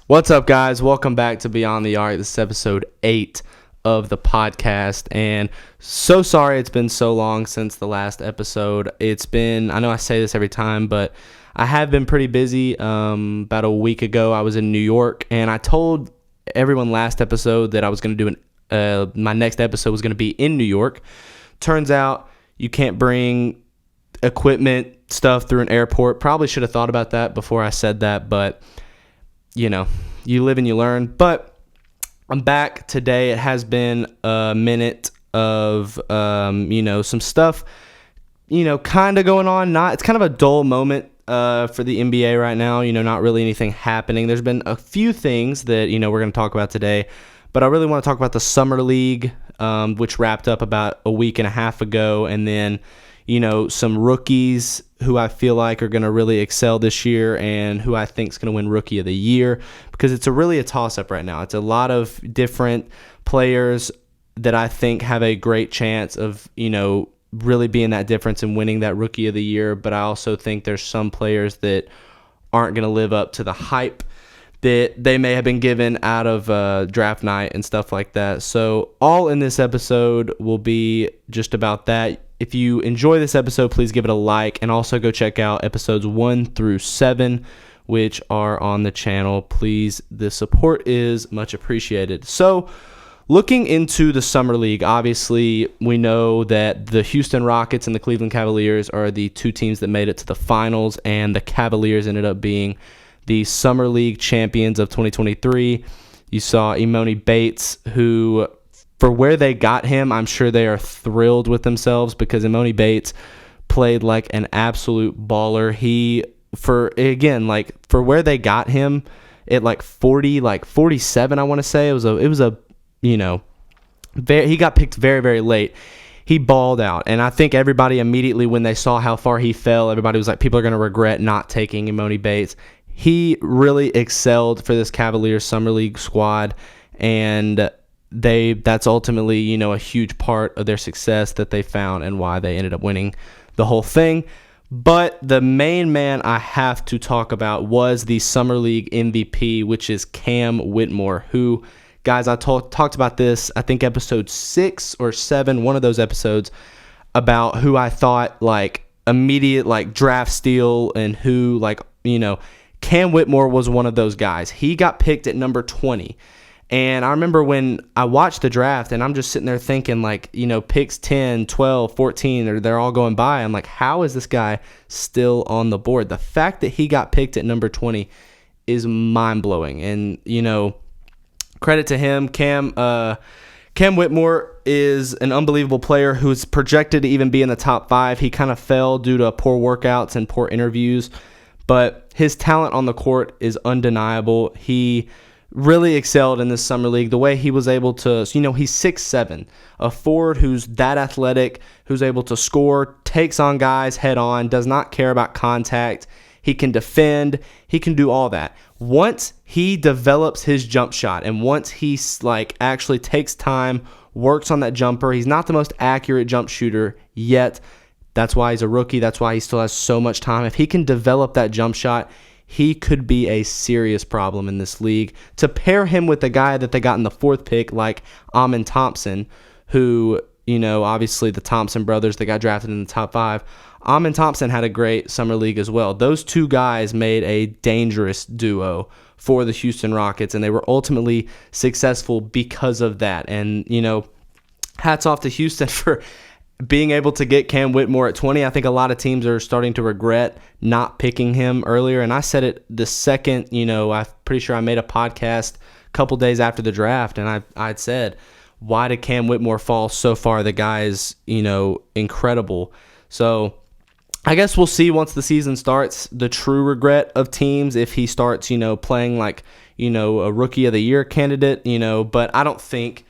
What's up, guys? Welcome back to Beyond the Arc. This is episode 8 of the podcast, and so sorry it's been so long since the last episode. I know I say this every time, but I have been pretty busy. About a week ago, I was in New York, and I told everyone last episode that I was going to do my next episode was going to be in New York. Turns out you can't bring equipment stuff through an airport. Probably should have thought about that before I said that, but you know, you live and you learn. But I'm back today. It has been a minute of, some stuff, kind of going on. It's kind of a dull moment for the NBA right now. Not really anything happening. There's been a few things that, we're going to talk about today. But I really want to talk about the Summer League, which wrapped up about a week and a half ago. And then, some rookies who I feel like are going to really excel this year and who I think is going to win Rookie of the Year, because it's really a toss-up right now. It's a lot of different players that I think have a great chance of, really being that difference and winning that Rookie of the Year. But I also think there's some players that aren't going to live up to the hype that they may have been given out of draft night and stuff like that. So all in this episode will be just about that. If you enjoy this episode, please give it a like, and also go check out episodes 1 through 7, which are on the channel. Please, the support is much appreciated. So looking into the Summer League, obviously we know that the Houston Rockets and the Cleveland Cavaliers are the two teams that made it to the finals, and the Cavaliers ended up being the Summer League champions of 2023. You saw Emoni Bates, who, for where they got him, I'm sure they are thrilled with themselves, because Emoni Bates played like an absolute baller. For where they got him at 47, I want to say, he got picked very, very late. He balled out, and I think everybody immediately, when they saw how far he fell, everybody was like, people are going to regret not taking Emoni Bates. He really excelled for this Cavaliers Summer League squad, and that's ultimately, a huge part of their success that they found and why they ended up winning the whole thing. But the main man I have to talk about was the Summer League MVP, which is Cam Whitmore, who, guys, I talked about this, I think episode 6 or 7, one of those episodes, about who I thought immediate draft steal, and who Cam Whitmore was one of those guys. He got picked at number 20. And I remember when I watched the draft, and I'm just sitting there thinking, picks 10, 12, 14, they're all going by. I'm like, how is this guy still on the board? The fact that he got picked at number 20 is mind-blowing. And, credit to him. Cam Whitmore is an unbelievable player who's projected to even be in the top 5. He kind of fell due to poor workouts and poor interviews, but his talent on the court is undeniable. He really excelled in this Summer League. The way he was able to, he's 6'7", a forward who's that athletic, who's able to score, takes on guys head on, does not care about contact. He can defend. He can do all that. Once he develops his jump shot, and once he actually takes time, works on that jumper, he's not the most accurate jump shooter yet. That's why he's a rookie. That's why he still has so much time. If he can develop that jump shot, he could be a serious problem in this league. To pair him with the guy that they got in the 4th pick, like Amen Thompson, who, obviously the Thompson brothers that got drafted in the top 5. Amen Thompson had a great Summer League as well. Those two guys made a dangerous duo for the Houston Rockets, and they were ultimately successful because of that. And, hats off to Houston for being able to get Cam Whitmore at 20. I think a lot of teams are starting to regret not picking him earlier. And I said it the second, I'm pretty sure I made a podcast a couple days after the draft, and I'd said, why did Cam Whitmore fall so far? The guy is, incredible. So I guess we'll see once the season starts the true regret of teams, if he starts, playing like, a Rookie of the Year candidate, but I don't think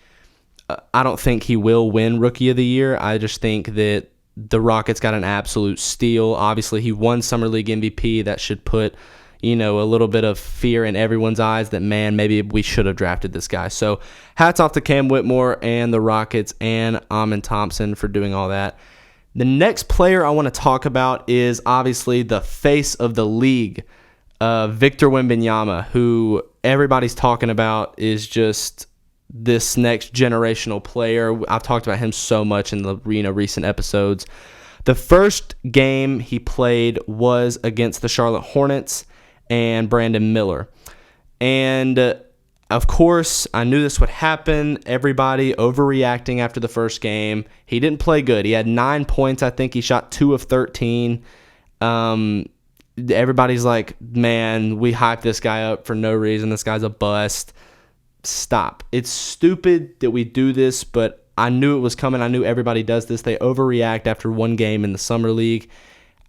he will win Rookie of the Year. I just think that the Rockets got an absolute steal. Obviously, he won Summer League MVP. That should put, a little bit of fear in everyone's eyes that, man, maybe we should have drafted this guy. So hats off to Cam Whitmore and the Rockets and Amen Thompson for doing all that. The next player I want to talk about is obviously the face of the league, Victor Wembanyama, who everybody's talking about, is just this next generational player. I've talked about him so much in the recent episodes. The first game he played was against the Charlotte Hornets and Brandon Miller. And of course, I knew this would happen. Everybody overreacting after the first game. He didn't play good. He had 9 points. I think he shot 2 of 13. Everybody's like, man, we hyped this guy up for no reason. This guy's a bust. Stop. It's stupid that we do this, but I knew it was coming. I knew everybody does this. They overreact after one game in the Summer League.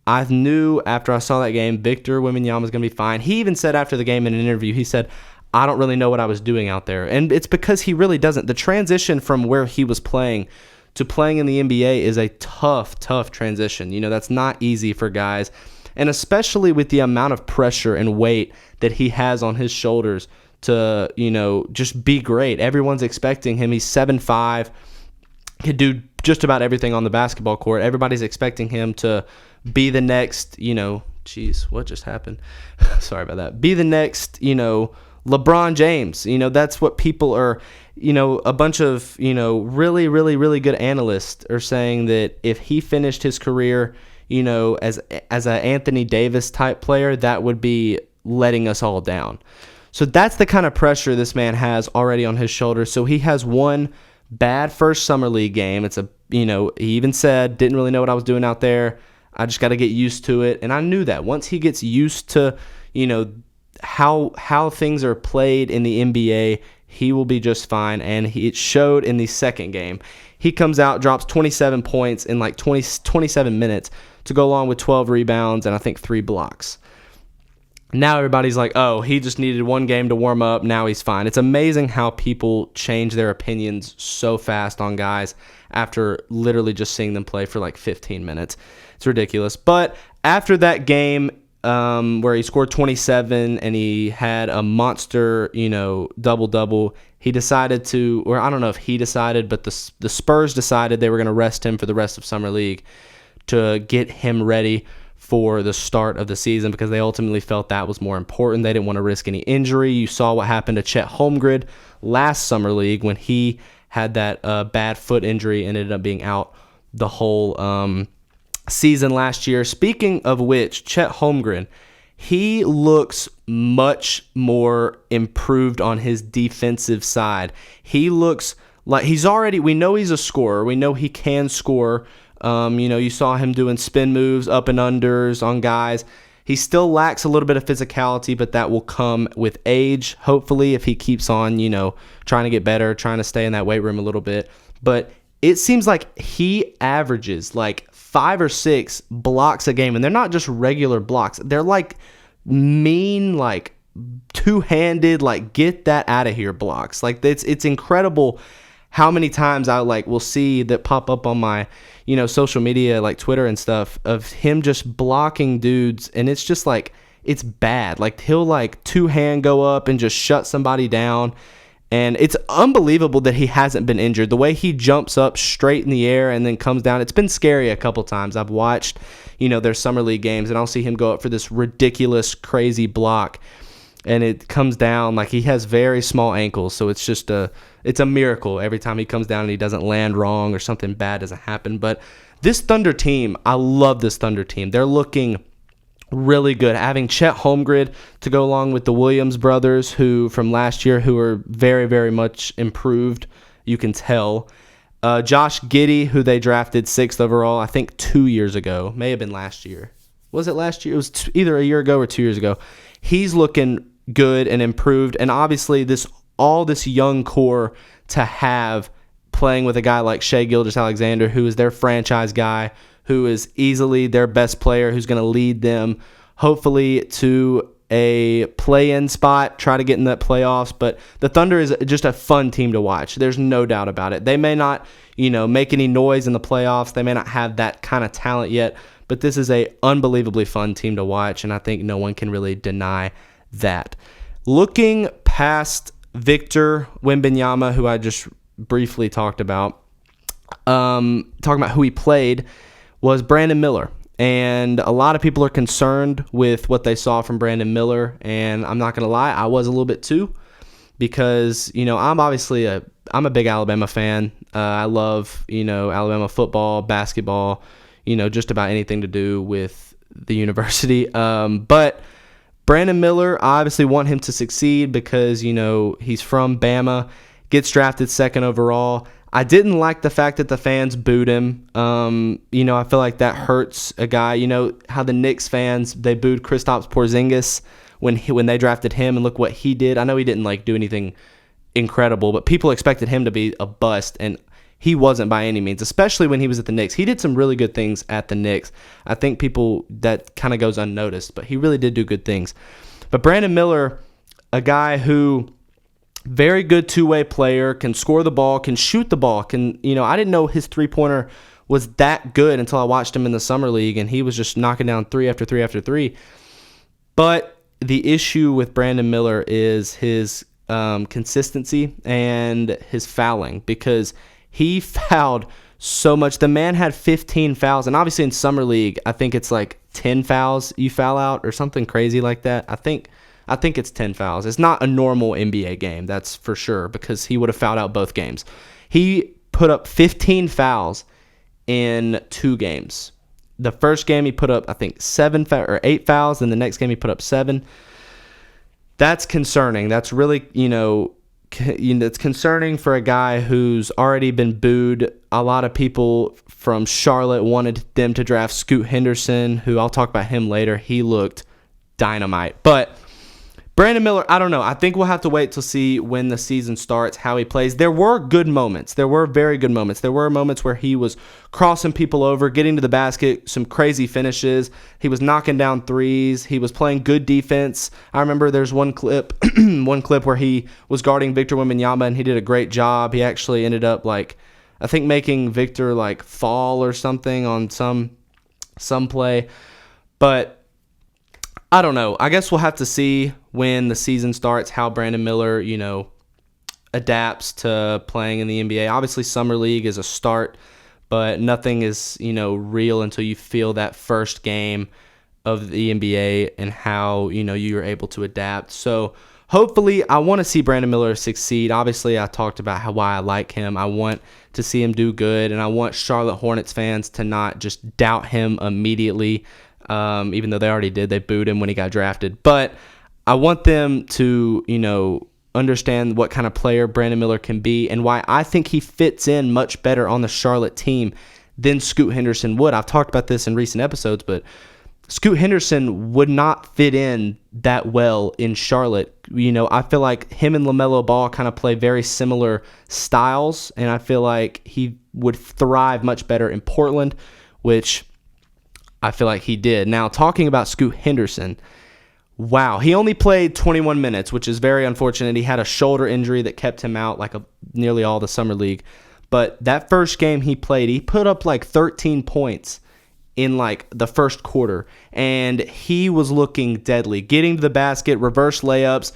I knew after I saw that game, Victor Wembanyama was going to be fine. He even said after the game in an interview, he said, I don't really know what I was doing out there. And it's because he really doesn't. The transition from where he was playing to playing in the NBA is a tough transition. That's not easy for guys. And especially with the amount of pressure and weight that he has on his shoulders to, just be great. Everyone's expecting him. He's 7'5", could do just about everything on the basketball court. Everybody's expecting him to be the next, geez, what just happened? Sorry about that. Be the next, LeBron James. That's what people are, a bunch of, really, really, really good analysts are saying that if he finished his career, as an Anthony Davis type player, that would be letting us all down. So that's the kind of pressure this man has already on his shoulders. So he has one bad first Summer League game. It's he even said, didn't really know what I was doing out there. I just got to get used to it. And I knew that once he gets used to, how things are played in the NBA, he will be just fine. And it showed in the second game. He comes out, drops 27 points in like 27 minutes to go along with 12 rebounds and I think 3 blocks. Now everybody's like, oh, he just needed one game to warm up. Now he's fine. It's amazing how people change their opinions so fast on guys after literally just seeing them play for like 15 minutes. It's ridiculous. But after that game where he scored 27 and he had a monster, double-double, he decided to, or I don't know if he decided, but the Spurs decided they were going to rest him for the rest of Summer League to get him ready for the start of the season because they ultimately felt that was more important. They didn't want to risk any injury. You saw what happened to Chet Holmgren last Summer League when he had that bad foot injury and ended up being out the whole season last year. Speaking of which, Chet Holmgren, he looks much more improved on his defensive side. He looks like we know he's a scorer. We know he can score. You saw him doing spin moves, up and unders on guys. He still lacks a little bit of physicality, but that will come with age, hopefully, if he keeps on, trying to get better, trying to stay in that weight room a little bit. But it seems like he averages like 5 or 6 blocks a game, and they're not just regular blocks. They're like mean, like two-handed, like get that out of here blocks. Like it's incredible how many times I will see that pop up on my social media like Twitter and stuff of him just blocking dudes, and it's just like it's bad. Like he'll like two-hand go up and just shut somebody down, and it's unbelievable that he hasn't been injured. The way he jumps up straight in the air and then comes down, it's been scary a couple times. I've watched their Summer League games, and I'll see him go up for this ridiculous crazy block, and it comes down. Like he has very small ankles, so it's just it's a miracle every time he comes down and he doesn't land wrong or something bad doesn't happen. But this Thunder team, I love this Thunder team. They're looking really good. Having Chet Holmgren to go along with the Williams brothers, who from last year, who are very, very much improved, you can tell. Josh Giddey, who they drafted 6th overall, I think 2 years ago. May have been last year. Was it last year? It was either a year ago or 2 years ago. He's looking good and improved, and obviously all this young core to have playing with a guy like Shai Gilgeous-Alexander, who is their franchise guy, who is easily their best player, who's going to lead them hopefully to a play-in spot, try to get in that playoffs. But the Thunder is just a fun team to watch. There's no doubt about it. They may not, make any noise in the playoffs. They may not have that kind of talent yet, but this is a unbelievably fun team to watch, and I think no one can really deny that. Looking past Victor Wembanyama, who I just briefly talked about, talking about who he played, was Brandon Miller. And a lot of people are concerned with what they saw from Brandon Miller. And I'm not going to lie, I was a little bit too, because, I'm obviously I'm a big Alabama fan. I love, Alabama football, basketball, just about anything to do with the university. But Brandon Miller, I obviously want him to succeed because, he's from Bama, gets drafted second overall. I didn't like the fact that the fans booed him. I feel like that hurts a guy. How the Knicks fans, they booed Kristaps Porzingis when they drafted him, and look what he did. I know he didn't do anything incredible, but people expected him to be a bust, and he wasn't by any means, especially when he was at the Knicks. He did some really good things at the Knicks. I think that kind of goes unnoticed, but he really did do good things. But Brandon Miller, a guy who very good two-way player, can score the ball, can shoot the ball, I didn't know his three-pointer was that good until I watched him in the summer league, and he was just knocking down three after three after three. But the issue with Brandon Miller is his consistency and his fouling, because he fouled so much. The man had 15 fouls, and obviously in summer league, I think it's 10 fouls you foul out or something crazy like that. I think it's 10 fouls. It's not a normal NBA game, that's for sure, because he would have fouled out both games. He put up 15 fouls in 2 games. The first game he put up, I think, 8 fouls, and the next game he put up 7. That's concerning. That's really, it's concerning for a guy who's already been booed. A lot of people from Charlotte wanted them to draft Scoot Henderson, who I'll talk about him later. He looked dynamite. But Brandon Miller, I don't know. I think we'll have to wait to see when the season starts, how he plays. There were good moments. There were very good moments. There were moments where he was crossing people over, getting to the basket, some crazy finishes. He was knocking down threes. He was playing good defense. I remember there's one clip where he was guarding Victor Wembanyama, and he did a great job. He actually ended up I think making Victor fall or something on some play. But I don't know. I guess we'll have to see when the season starts how Brandon Miller, adapts to playing in the NBA. Obviously, Summer League is a start, but nothing is, real until you feel that first game of the NBA and how, you're able to adapt. So hopefully, I want to see Brandon Miller succeed. Obviously, I talked about why I like him. I want to see him do good, and I want Charlotte Hornets fans to not just doubt him immediately. Even though they already did. They booed him when he got drafted. But I want them to, understand what kind of player Brandon Miller can be and why I think he fits in much better on the Charlotte team than Scoot Henderson would. I've talked about this in recent episodes, but Scoot Henderson would not fit in that well in Charlotte. I feel like him and LaMelo Ball kind of play very similar styles, and I feel like he would thrive much better in Portland, which I feel like he did. Now, talking about Scoot Henderson, wow, he only played 21 minutes, which is very unfortunate. He had a shoulder injury that kept him out nearly all the summer league. But that first game he played, he put up 13 points in the first quarter, and he was looking deadly, getting to the basket, reverse layups,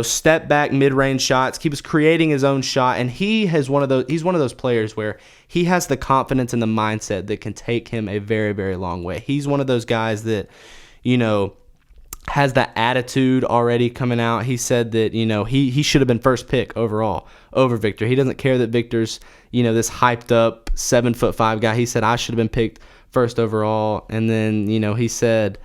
step back mid-range shots. He was creating his own shot, and he's one of those players where he has the confidence and the mindset that can take him a very, very long way. He's one of those guys that, has that attitude already coming out. He said that, he should have been first pick overall over Victor. He doesn't care that Victor's, this hyped up 7'5" guy. He said, I should have been picked first overall. And then, he said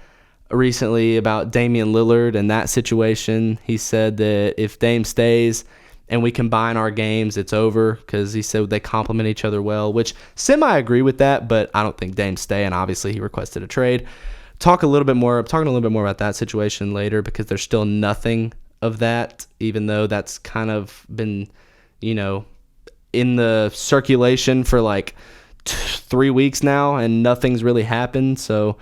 recently about Damian Lillard and that situation, he said that if Dame stays and we combine our games, it's over, because he said they complement each other well, which semi-agree with that, but I don't think Dame's staying. Obviously, he requested a trade. Talking a little bit more about that situation later, because there's still nothing of that, even though that's kind of been, in the circulation for 3 weeks now, and nothing's really happened. So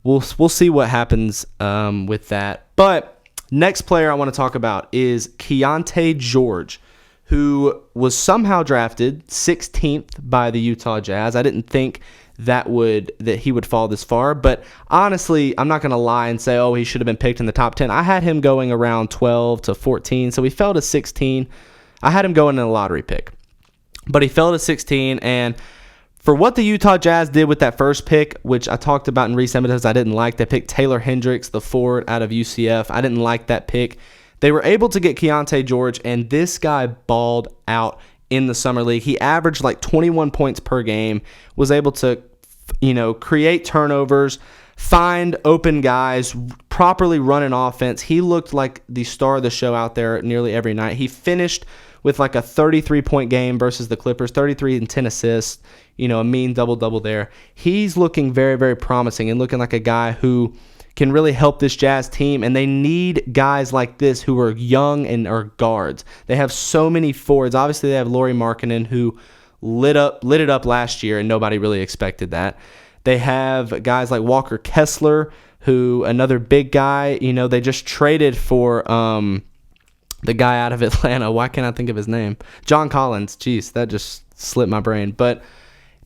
we'll see what happens with that. But next player I want to talk about is Keontae George, who was somehow drafted 16th by the Utah Jazz. I didn't think that he would fall this far, but honestly, I'm not going to lie and say, he should have been picked in the top 10. I had him going around 12 to 14, so he fell to 16. I had him going in a lottery pick, but he fell to 16, and For what the Utah Jazz did with that first pick, which I talked about in recent episodes, I didn't like. They picked Taylor Hendricks, the forward out of UCF. I didn't like that pick. They were able to get Keontae George, and this guy balled out in the summer league. He averaged like 21 points per game, was able to, create turnovers, find open guys, properly run an offense. He looked like the star of the show out there nearly every night. He finished with like a 33-point game versus the Clippers, 33 and 10 assists, a mean double-double there. He's looking very, very promising and looking like a guy who can really help this Jazz team, and they need guys like this who are young and are guards. They have so many forwards. Obviously, they have Lauri Markkanen, who lit it up last year, and nobody really expected that. They have guys like Walker Kessler, who another big guy. They just traded for the guy out of Atlanta. Why can't I think of his name? John Collins. Jeez, that just slipped my brain. But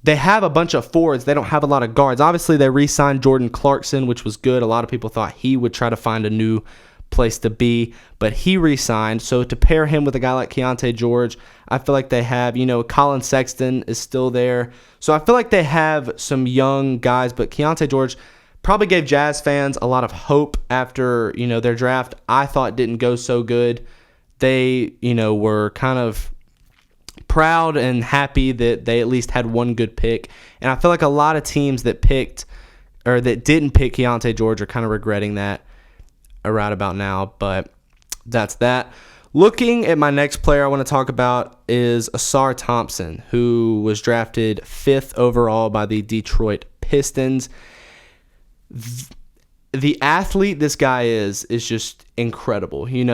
they have a bunch of forwards. They don't have a lot of guards. Obviously, they re-signed Jordan Clarkson, which was good. A lot of people thought he would try to find a new place to be, but he re-signed. So to pair him with a guy like Keontae George, I feel like they have, Colin Sexton is still there. So I feel like they have some young guys, but Keontae George probably gave Jazz fans a lot of hope after, their draft. I thought didn't go so good. They, were kind of proud and happy that they at least had one good pick. And I feel like a lot of teams that didn't pick Keontae George are kind of regretting that right about now. But that's that. Looking at my next player I want to talk about is Ausar Thompson, who was drafted 5th overall by the Detroit Pistons. The athlete this guy is just incredible. He's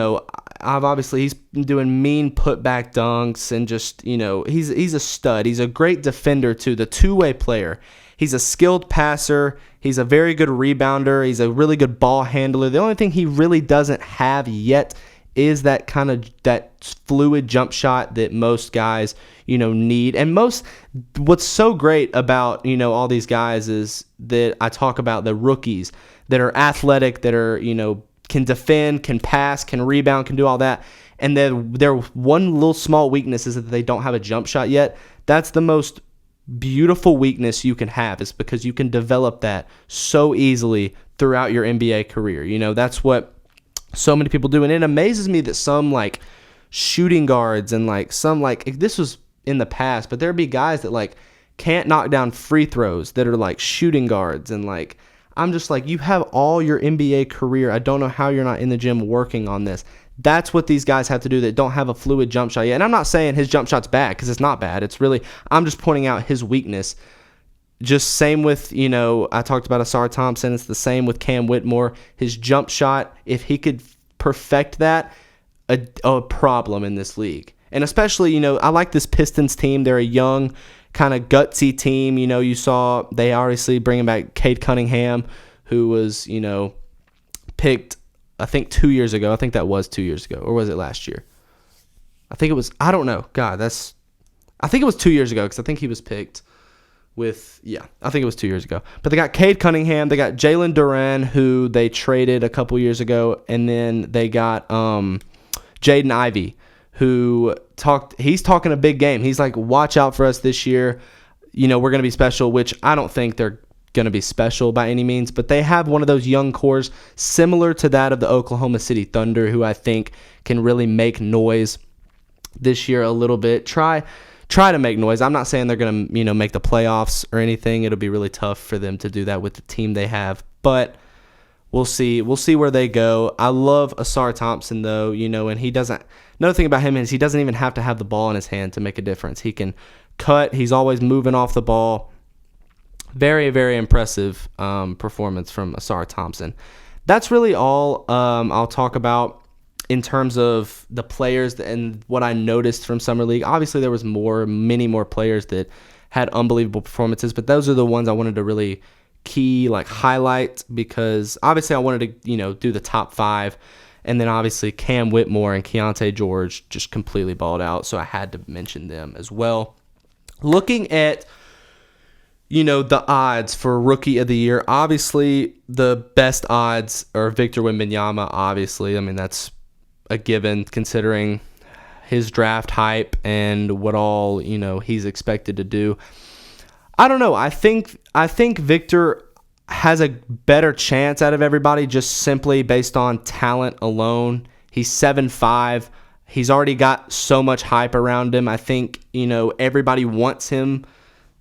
been doing mean putback dunks and just, he's a stud. He's a great defender too, the two-way player. He's a skilled passer. He's a very good rebounder. He's a really good ball handler. The only thing he really doesn't have yet is that fluid jump shot that most guys, need. And what's so great about, all these guys is that I talk about the rookies that are athletic, that are, can defend, can pass, can rebound, can do all that. And then their one little small weakness is that they don't have a jump shot yet. That's the most beautiful weakness you can have, is because you can develop that so easily throughout your NBA career. That's what so many people do. And it amazes me that some like shooting guards and like some like, this was in the past, but there'd be guys that like can't knock down free throws that are like shooting guards. And like, I'm just like, you have all your NBA career. I don't know how you're not in the gym working on this. That's what these guys have to do that don't have a fluid jump shot yet. And I'm not saying his jump shot's bad, because it's not bad. It's really, I'm just pointing out his weakness. Just same with, I talked about Ausar Thompson. It's the same with Cam Whitmore. His jump shot, if he could perfect that, a problem in this league. And especially, I like this Pistons team. They're a young, kind of gutsy team. You saw they obviously bringing back Cade Cunningham, who was, picked, I think 2 years ago. I think that was 2 years ago. Or was it last year? I think it was, I don't know. God, I think it was 2 years ago, because I think he was picked I think it was 2 years ago. But they got Cade Cunningham. They got Jalen Duran, who they traded a couple years ago. And then they got Jaden Ivey, he's talking a big game. He's like, watch out for us this year. We're going to be special, which I don't think they're going to be special by any means. But they have one of those young cores similar to that of the Oklahoma City Thunder, who I think can really make noise this year a little bit. Try to make noise. I'm not saying they're going to, make the playoffs or anything. It'll be really tough for them to do that with the team they have. But we'll see. We'll see where they go. I love Ausar Thompson, though, and he doesn't. Another thing about him is he doesn't even have to have the ball in his hand to make a difference. He can cut. He's always moving off the ball. Very, very impressive performance from Ausar Thompson. That's really all I'll talk about in terms of the players and what I noticed from Summer League. Obviously, there was many more players that had unbelievable performances, but those are the ones I wanted to really highlight, because obviously I wanted to, do the top 5. And then obviously Cam Whitmore and Keontae George just completely balled out, so I had to mention them as well. Looking at, the odds for Rookie of the Year, obviously the best odds are Victor Wembanyama, obviously. I mean, that's a given considering his draft hype and what all, he's expected to do. I don't know. I think Victor has a better chance out of everybody just simply based on talent alone. He's 7'5". He's already got so much hype around him. I think, everybody wants him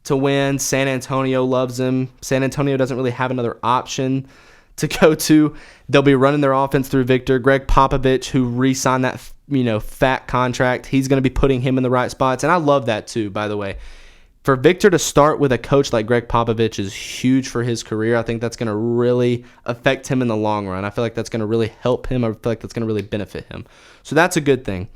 to win. San Antonio loves him. San Antonio doesn't really have another option to go to. They'll be running their offense through Victor. Greg Popovich, who re-signed that, fat contract, he's going to be putting him in the right spots. And I love that too, by the way. For Victor to start with a coach like Greg Popovich is huge for his career. I think that's going to really affect him in the long run. I feel like that's going to really help him. I feel like that's going to really benefit him. So that's a good thing.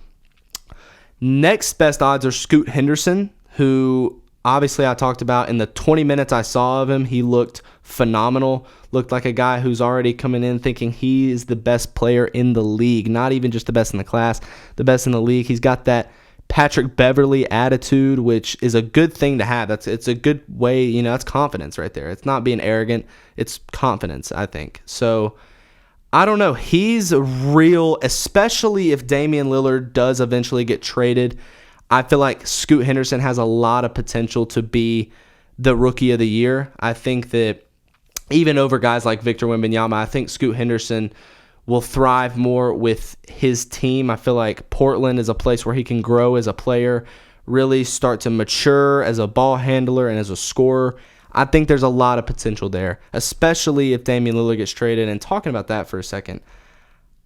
Next best odds are Scoot Henderson, who obviously I talked about in the 20 minutes I saw of him. He looked phenomenal. Looked like a guy who's already coming in thinking he is the best player in the league. Not even just the best in the class, the best in the league. He's got that Patrick Beverley attitude, which is a good thing to have. It's a good way, that's confidence right there. It's not being arrogant. It's confidence, I think. So, I don't know. He's real, especially if Damian Lillard does eventually get traded. I feel like Scoot Henderson has a lot of potential to be the rookie of the year. I think that even over guys like Victor Wembanyama, I think Scoot Henderson will thrive more with his team. I feel like Portland is a place where he can grow as a player, really start to mature as a ball handler and as a scorer. I think there's a lot of potential there, especially if Damian Lillard gets traded. And talking about that for a second,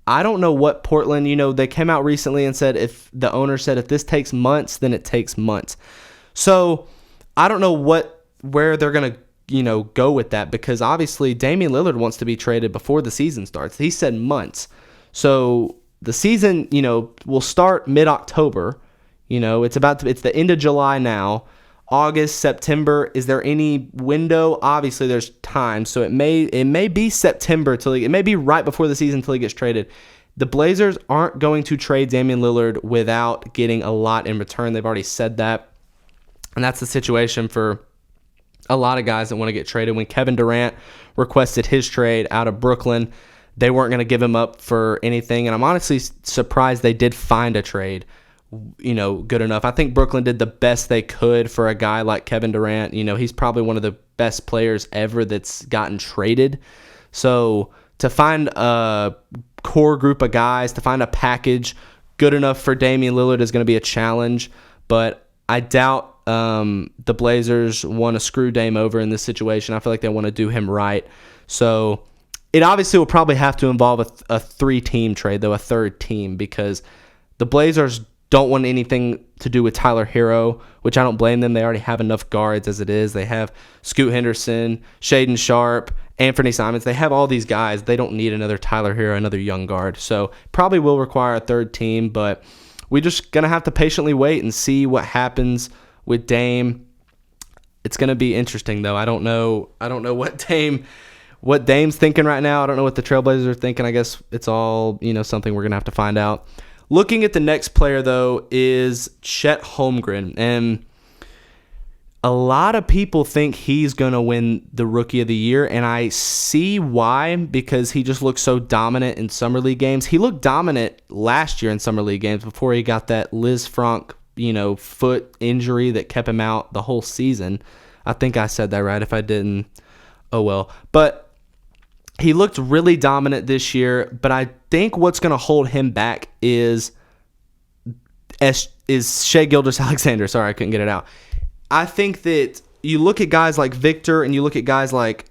I don't know what Portland, they came out recently and said if the owner said if this takes months, then it takes months. So I don't know where they're going to go with that, because obviously Damian Lillard wants to be traded before the season starts. He said months. So the season, will start mid-October. It's the end of July now. August, September, is there any window? Obviously there's time. So it may be September it may be right before the season until he gets traded. The Blazers aren't going to trade Damian Lillard without getting a lot in return. They've already said that. And that's the situation for a lot of guys that want to get traded. When Kevin Durant requested his trade out of Brooklyn, they weren't going to give him up for anything. And I'm honestly surprised they did find a trade, good enough. I think Brooklyn did the best they could for a guy like Kevin Durant. He's probably one of the best players ever that's gotten traded. So to find a core group of guys, to find a package good enough for Damian Lillard is going to be a challenge. But I doubt the Blazers want to screw Dame over in this situation. I feel like they want to do him right. So it obviously will probably have to involve a 3-team trade, though, a third team, because the Blazers don't want anything to do with Tyler Hero, which I don't blame them. They already have enough guards as it is. They have Scoot Henderson, Shaedon Sharpe, Anthony Simons. They have all these guys. They don't need another Tyler Hero, another young guard. So probably will require a third team, but we're just going to have to patiently wait and see what happens with Dame. It's going to be interesting, though. I don't know what Dame's thinking right now. I don't know what the Trailblazers are thinking. I guess it's all, something we're going to have to find out. Looking at the next player, though, is Chet Holmgren. And a lot of people think he's going to win the Rookie of the Year, and I see why, because he just looks so dominant in Summer League games. He looked dominant last year in Summer League games before he got that Liz Franck foot injury that kept him out the whole season. I think I said that right. If I didn't, oh well. But he looked really dominant this year, but I think what's going to hold him back is Shai Gilgeous-Alexander. Sorry, I couldn't get it out. I think that you look at guys like Victor and you look at guys like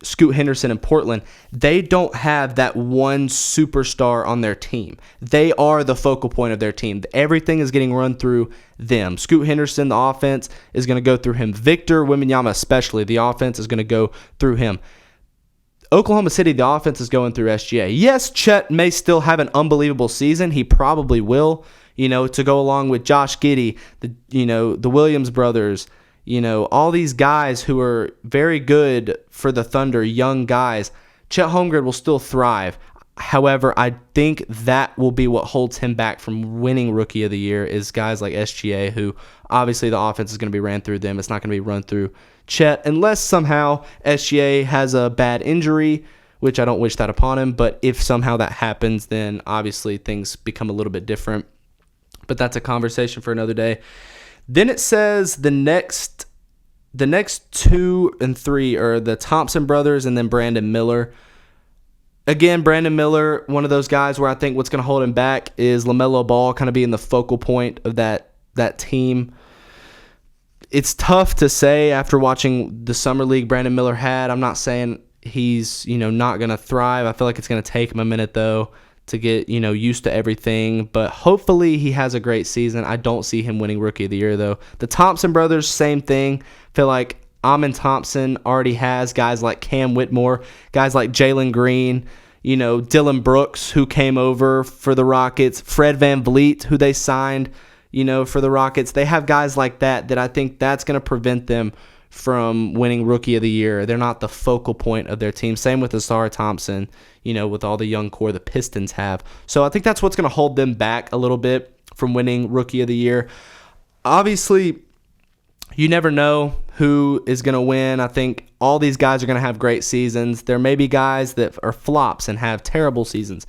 Scoot Henderson in Portland, they don't have that one superstar on their team. They are the focal point of their team. Everything is getting run through them. Scoot Henderson, the offense is going to go through him. Victor Wembanyama especially, the offense is going to go through him. Oklahoma City, the offense is going through SGA. Yes, Chet may still have an unbelievable season. He probably will, to go along with Josh Giddey, the Williams brothers, all these guys who are very good for the Thunder, young guys. Chet Holmgren will still thrive. However, I think that will be what holds him back from winning Rookie of the Year is guys like SGA, who obviously the offense is going to be ran through them. It's not going to be run through Chet, unless somehow SGA has a bad injury, which I don't wish that upon him. But if somehow that happens, then obviously things become a little bit different. But that's a conversation for another day. Then it says the next the next 2 and 3 are the Thompson brothers and then Brandon Miller. Again, Brandon Miller, one of those guys where I think what's going to hold him back is LaMelo Ball kind of being the focal point of that team. It's tough to say after watching the summer league Brandon Miller had. I'm not saying he's, not going to thrive. I feel like it's going to take him a minute, though, to get, used to everything. But hopefully he has a great season. I don't see him winning Rookie of the Year, though. The Thompson brothers, same thing. Feel like Amin Thompson already has guys like Cam Whitmore, guys like Jalen Green, Dylan Brooks, who came over for the Rockets, Fred VanVleet, who they signed, for the Rockets. They have guys like that I think that's going to prevent them from winning Rookie of the Year. They're not the focal point of their team. Same with Asar Thompson, with all the young core the Pistons have. So I think that's what's going to hold them back a little bit from winning Rookie of the Year. Obviously, you never know who is going to win. I think all these guys are going to have great seasons. There may be guys that are flops and have terrible seasons.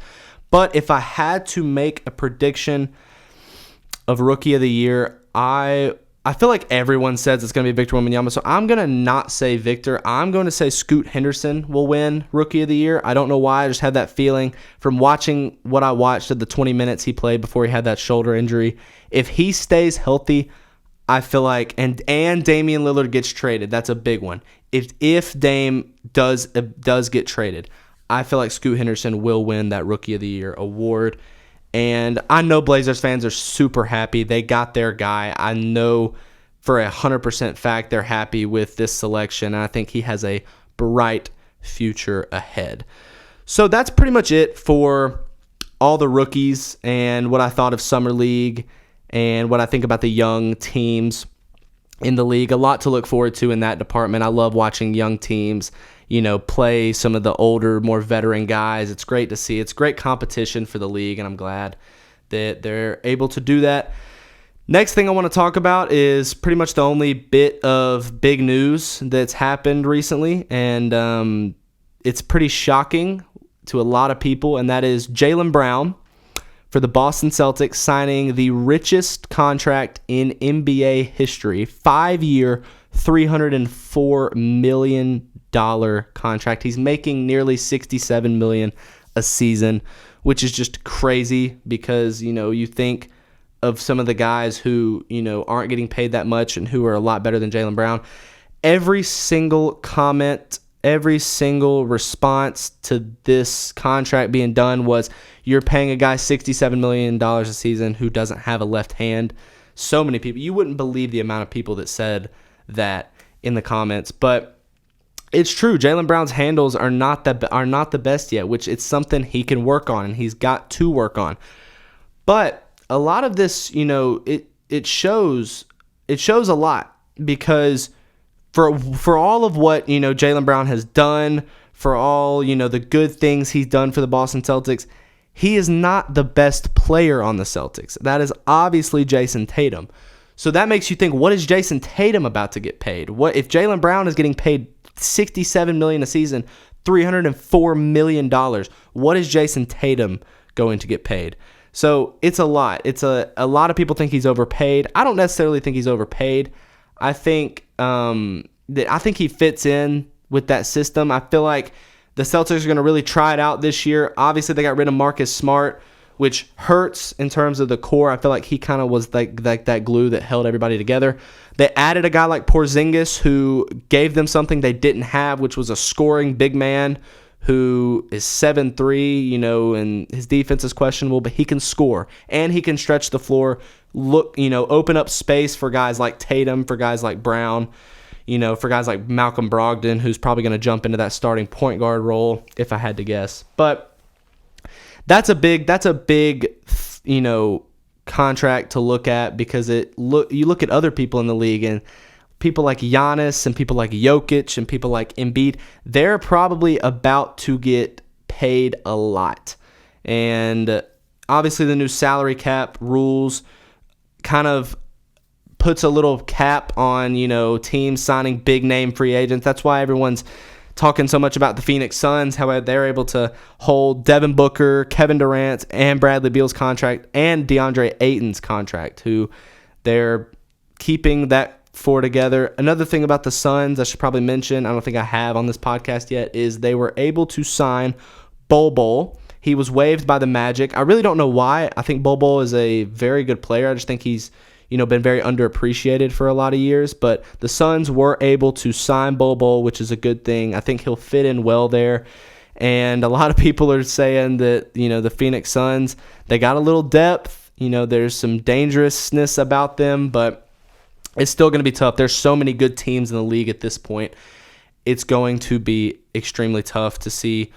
But if I had to make a prediction of Rookie of the Year, I feel like everyone says it's going to be Victor Wembanyama, so I'm going to not say Victor. I'm going to say Scoot Henderson will win Rookie of the Year. I don't know why. I just had that feeling from watching what I watched of the 20 minutes he played before he had that shoulder injury. If he stays healthy, I feel like, and Damian Lillard gets traded. That's a big one. If Dame does get traded, I feel like Scoot Henderson will win that Rookie of the Year award. And I know Blazers fans are super happy. They got their guy. I know for 100% fact they're happy with this selection. And I think he has a bright future ahead. So that's pretty much it for all the rookies and what I thought of Summer League and what I think about the young teams in the league. A lot to look forward to in that department. I love watching young teams, play some of the older, more veteran guys. It's great to see. It's great competition for the league, and I'm glad that they're able to do that. Next thing I want to talk about is pretty much the only bit of big news that's happened recently, and it's pretty shocking to a lot of people, and that is Jaylen Brown for the Boston Celtics signing the richest contract in NBA history, 5-year, $304 million contract. He's making nearly $67 million a season, which is just crazy because, you think of some of the guys who, aren't getting paid that much and who are a lot better than Jaylen Brown. Every single comment, every single response to this contract being done was, you're paying a guy $67 million a season who doesn't have a left hand. So many people. You wouldn't believe the amount of people that said that in the comments. But it's true. Jaylen Brown's handles are not the best yet, which it's something he can work on, and he's got to work on. But a lot of this, it shows a lot because for all of what, Jaylen Brown has done, for all, the good things he's done for the Boston Celtics, he is not the best player on the Celtics. That is obviously Jason Tatum. So that makes you think, what is Jason Tatum about to get paid? What if Jaylen Brown is getting paid $67 million a season, $304 million? What is Jason Tatum going to get paid? So it's a lot. It's a lot of people think he's overpaid. I don't necessarily think he's overpaid. I think he fits in with that system. I feel like the Celtics are going to really try it out this year. Obviously, they got rid of Marcus Smart, which hurts in terms of the core. I feel like he kind of was like that glue that held everybody together. They added a guy like Porzingis who gave them something they didn't have, which was a scoring big man who is 7'3", and his defense is questionable, but he can score and he can stretch the floor, open up space for guys like Tatum, for guys like Brown, for guys like Malcolm Brogdon, who's probably going to jump into that starting point guard role, if I had to guess. But that's a big, contract to look at because you look at other people in the league and people like Giannis and people like Jokic and people like Embiid, they're probably about to get paid a lot. And obviously the new salary cap rules kind of puts a little cap on, teams signing big name free agents. That's why everyone's talking so much about the Phoenix Suns, how they're able to hold Devin Booker, Kevin Durant, and Bradley Beal's contract and DeAndre Ayton's contract, who they're keeping that four together. Another thing about the Suns I should probably mention, I don't think I have on this podcast yet, is they were able to sign Bol Bol. He was waived by the Magic. I really don't know why. I think Bol Bol is a very good player. I just think he's been very underappreciated for a lot of years. But the Suns were able to sign Bol Bol, which is a good thing. I think he'll fit in well there. And a lot of people are saying that, the Phoenix Suns, they got a little depth. There's some dangerousness about them, but it's still going to be tough. There's so many good teams in the league at this point. It's going to be extremely tough to see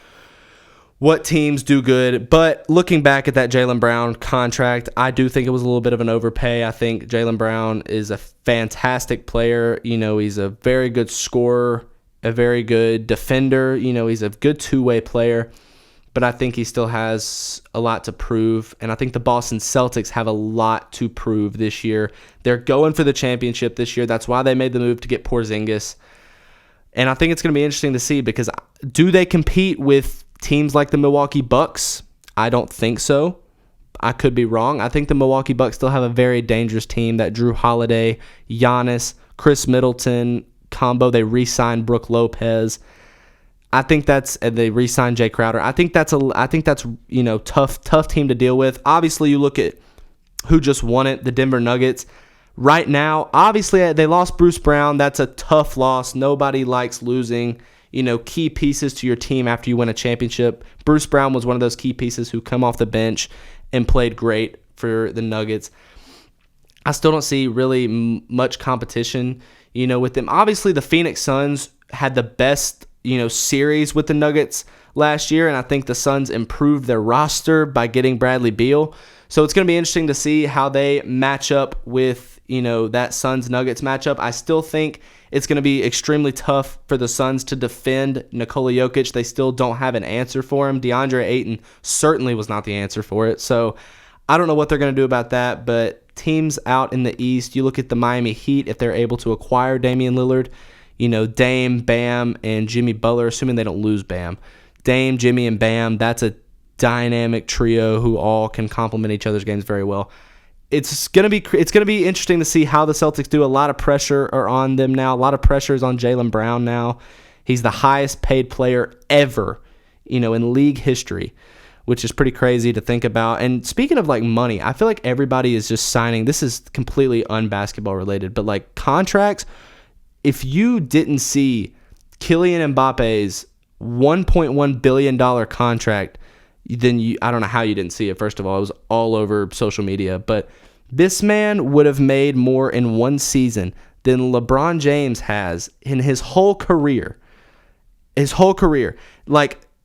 what teams do good. But looking back at that Jaylen Brown contract, I do think it was a little bit of an overpay. I think Jaylen Brown is a fantastic player. He's a very good scorer, a very good defender. He's a good two-way player. But I think he still has a lot to prove. And I think the Boston Celtics have a lot to prove this year. They're going for the championship this year. That's why they made the move to get Porzingis. And I think it's going to be interesting to see, because do they compete with teams like the Milwaukee Bucks? I don't think so. I could be wrong. I think the Milwaukee Bucks still have a very dangerous team. That Drew Holiday, Giannis, Chris Middleton combo. They re-signed Brook Lopez. I think and they re-signed Jay Crowder. I think that's tough team to deal with. Obviously, you look at who just won it, the Denver Nuggets. Right now, obviously, they lost Bruce Brown. That's a tough loss. Nobody likes losing, key pieces to your team after you win a championship. Bruce Brown was one of those key pieces who come off the bench and played great for the Nuggets. I still don't see really much competition, with them. Obviously, the Phoenix Suns had the best, series with the Nuggets last year, and I think the Suns improved their roster by getting Bradley Beal. So it's going to be interesting to see how they match up with, that Suns-Nuggets matchup. I still think it's going to be extremely tough for the Suns to defend Nikola Jokic. They still don't have an answer for him. DeAndre Ayton certainly was not the answer for it. So I don't know what they're going to do about that, but teams out in the East, you look at the Miami Heat, if they're able to acquire Damian Lillard, Dame, Bam, and Jimmy Butler, assuming they don't lose Bam. Dame, Jimmy, and Bam, that's a dynamic trio who all can complement each other's games very well. It's gonna be interesting to see how the Celtics do. A lot of pressure are on them now. A lot of pressure is on Jaylen Brown now. He's the highest paid player ever, in league history, which is pretty crazy to think about. And speaking of money, I feel like everybody is just signing. This is completely unbasketball related, but contracts. If you didn't see Kylian Mbappe's $1.1 billion contract, then I don't know how you didn't see it. First of all, it was all over social media. But this man would have made more in one season than LeBron James has in his whole career. His whole career.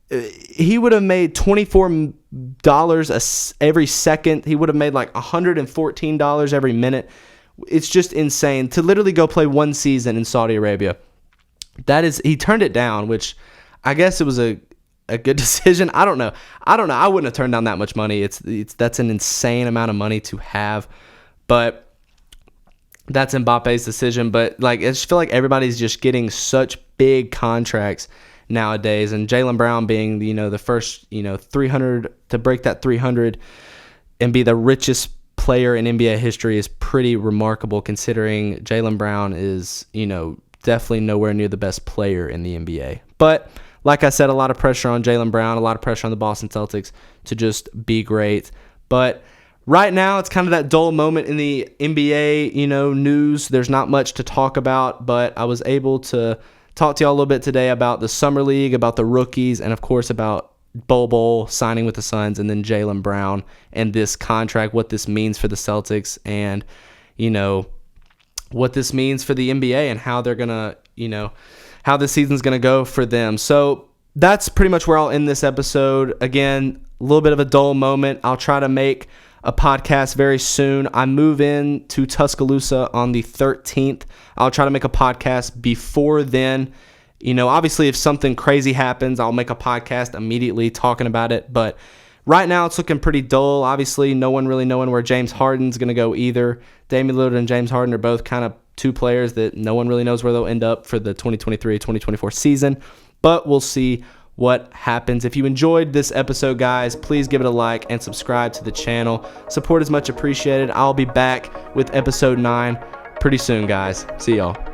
He would have made $24 every second. He would have made $114 every minute. It's just insane to literally go play one season in Saudi Arabia. He turned it down, which I guess it was a good decision. I don't know. I wouldn't have turned down that much money. That's an insane amount of money to have, but that's Mbappe's decision. But I just feel like everybody's just getting such big contracts nowadays, and Jaylen Brown being the first 300 to break that 300 and be the richest player in NBA history is pretty remarkable, considering Jaylen Brown is definitely nowhere near the best player in the NBA. But like I said, a lot of pressure on Jaylen Brown, a lot of pressure on the Boston Celtics to just be great. But right now, it's kind of that dull moment in the NBA, news. There's not much to talk about, but I was able to talk to y'all a little bit today about the Summer League, about the rookies, and of course about Bol Bol signing with the Suns, and then Jaylen Brown and this contract, what this means for the Celtics, and what this means for the NBA and how they're gonna, how this season's gonna go for them. So that's pretty much where I'll end this episode. Again, a little bit of a dull moment. I'll try to make a podcast very soon. I move in to Tuscaloosa on the 13th. I'll try to make a podcast before then. Obviously, if something crazy happens, I'll make a podcast immediately talking about it. But right now, it's looking pretty dull. Obviously, no one really knowing where James Harden's going to go either. Damian Lillard and James Harden are both kind of two players that no one really knows where they'll end up for the 2023-2024 season. But we'll see what happens. If you enjoyed this episode, guys, please give it a like and subscribe to the channel. Support is much appreciated. I'll be back with episode 9 pretty soon, guys. See y'all.